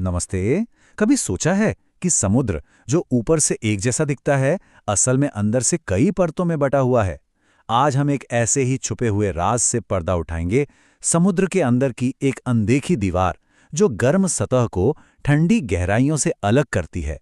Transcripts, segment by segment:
नमस्ते। कभी सोचा है कि समुद्र जो ऊपर से एक जैसा दिखता है, असल में अंदर से कई परतों में बटा हुआ है। आज हम एक ऐसे ही छुपे हुए राज से पर्दा उठाएंगे, समुद्र के अंदर की एक अनदेखी दीवार जो गर्म सतह को ठंडी गहराइयों से अलग करती है।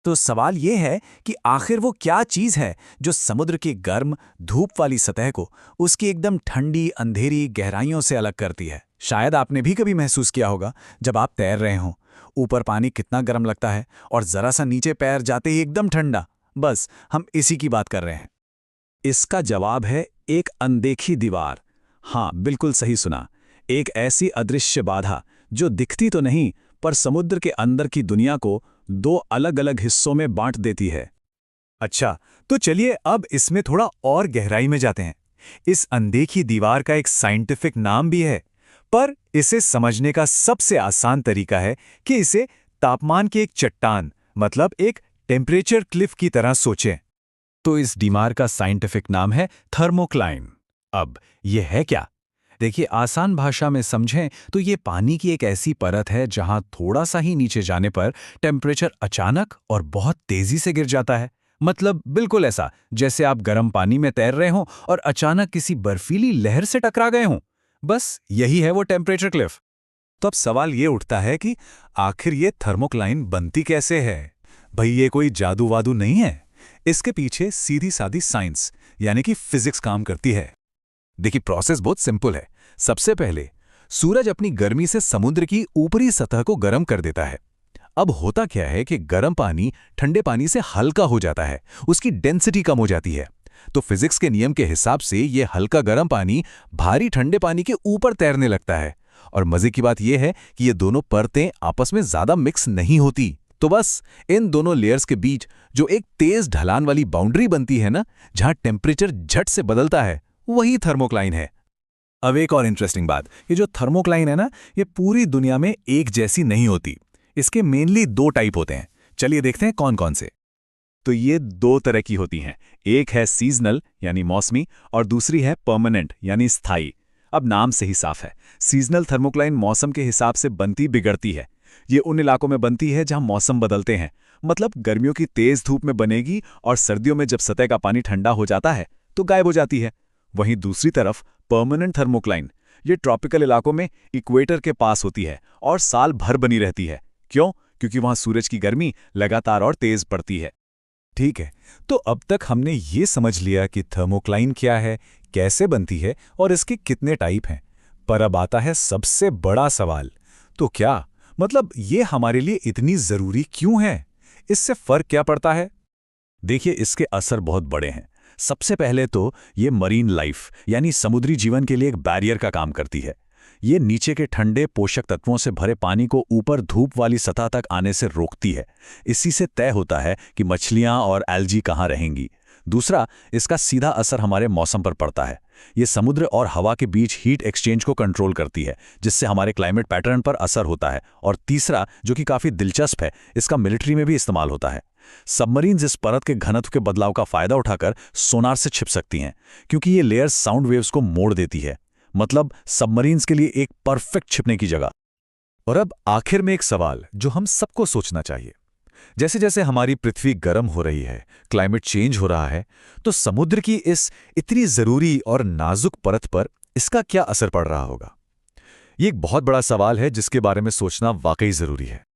तो सवाल ये है कि आखिर वो क्या चीज़ है जो समुद्र की गर्म धूप वाली सतह को उसकी एकदम ठंडी अंधेरी गहराइयों से अलग करती है। शायद आपने भी कभी महसूस किया होगा जब आप तैर रहे हों, ऊपर पानी कितना गर्म लगता है और जरा सा नीचे पैर जाते ही एकदम ठंडा। बस हम इसी की बात कर रहे हैं। इसका जवाब है एक अनदेखी दीवार। हाँ, बिल्कुल सही सुना। एक ऐसी अदृश्य बाधा जो दिखती तो नहीं, पर समुद्र के अंदर की दुनिया को दो अलग-अलग हिस्सों में बांट देती है। अच्छा, तो चलिए अब इसमें थोड़ा और गहराई में जाते हैं। इस अनदेखी दीवार का एक साइंटिफिक नाम भी है, पर इसे समझने का सबसे आसान तरीका है कि इसे तापमान की एक चट्टान, मतलब एक टेम्परेचर क्लिफ की तरह सोचें। तो इस दीवार का साइंटिफिक नाम है थर्मोक्लाइन। अब यह है क्या? देखिए, आसान भाषा में समझें तो ये पानी की एक ऐसी परत है जहां थोड़ा सा ही नीचे जाने पर टेम्परेचर अचानक और बहुत तेजी से गिर जाता है। मतलब बिल्कुल ऐसा जैसे आप गर्म पानी में तैर रहे हों और अचानक किसी बर्फीली लहर से टकरा गए हों। बस यही है वो टेम्परेचर क्लिफ। तो अब सवाल ये उठता है कि आखिर ये थर्मोक्लाइन बनती कैसे है? भाई ये कोई जादू वादू नहीं है। इसके पीछे सीधी सादी साइंस यानी कि फिजिक्स काम करती है। देखिए, प्रोसेस बहुत सिंपल है। सबसे पहले सूरज अपनी गर्मी से समुद्र की ऊपरी सतह को गर्म कर देता है। अब होता क्या है कि गर्म पानी ठंडे पानी से हल्का हो जाता है, उसकी डेंसिटी कम हो जाती है। तो फिजिक्स के नियम के हिसाब से ये हल्का गर्म पानी भारी ठंडे पानी के ऊपर तैरने लगता है। और मजे की बात यह है कि ये दोनों परतें आपस में ज्यादा मिक्स नहीं होती। तो बस इन दोनों लेयर्स के बीच जो एक तेज ढलान वाली बाउंड्री बनती है ना, जहां टेम्परेचर झट से बदलता है, वही थर्मोक्लाइन है। अब एक और इंटरेस्टिंग बात, ये जो थर्मोक्लाइन है ना, ये पूरी दुनिया में एक जैसी नहीं होती। इसके मेनली दो टाइप होते हैं। चलिए देखते हैं कौन कौन से। तो ये दो तरह की होती हैं। एक है सीजनल यानी मौसमी, और दूसरी है परमानेंट यानी स्थायी। अब नाम से ही साफ है, सीजनल थर्मोक्लाइन मौसम के हिसाब से बनती बिगड़ती है। ये उन इलाकों में बनती है जहां मौसम बदलते हैं। मतलब गर्मियों की तेज धूप में बनेगी और सर्दियों में जब सतह का पानी ठंडा हो जाता है तो गायब हो जाती है। वहीं दूसरी तरफ परमानेंट थर्मोक्लाइन, ये ट्रॉपिकल इलाकों में इक्वेटर के पास होती है और साल भर बनी रहती है। क्यों? क्योंकि वहां सूरज की गर्मी लगातार और तेज पड़ती है। ठीक है, तो अब तक हमने ये समझ लिया कि थर्मोक्लाइन क्या है, कैसे बनती है और इसके कितने टाइप हैं। पर अब आता है सबसे बड़ा सवाल, तो क्या मतलब ये हमारे लिए इतनी जरूरी क्यों है? इससे फर्क क्या पड़ता है? देखिए, इसके असर बहुत बड़े हैं। सबसे पहले तो ये मरीन लाइफ यानी समुद्री जीवन के लिए एक बैरियर का काम करती है। ये नीचे के ठंडे पोषक तत्वों से भरे पानी को ऊपर धूप वाली सतह तक आने से रोकती है। इसी से तय होता है कि मछलियां और एल्गी कहाँ रहेंगी। दूसरा, इसका सीधा असर हमारे मौसम पर पड़ता है। ये समुद्र और हवा के बीच हीट एक्सचेंज को कंट्रोल करती है, जिससे हमारे क्लाइमेट पैटर्न पर असर होता है। और तीसरा, जो कि काफ़ी दिलचस्प है, इसका मिलिट्री में भी इस्तेमाल होता है। सबमरीन्स इस परत के घनत्व के बदलाव का फायदा उठाकर सोनार से छिप सकती हैं, क्योंकि ये लेयर्स साउंड वेव्स को मोड़ देती है। मतलब सबमरीन्स के लिए एक परफेक्ट छिपने की जगह। और अब आखिर में एक सवाल जो हम सबको सोचना चाहिए। जैसे जैसे हमारी पृथ्वी गर्म हो रही है, क्लाइमेट चेंज हो रहा है, तो समुद्र की इस इतनी जरूरी और नाजुक परत पर इसका क्या असर पड़ रहा होगा? ये एक बहुत बड़ा सवाल है जिसके बारे में सोचना वाकई जरूरी है।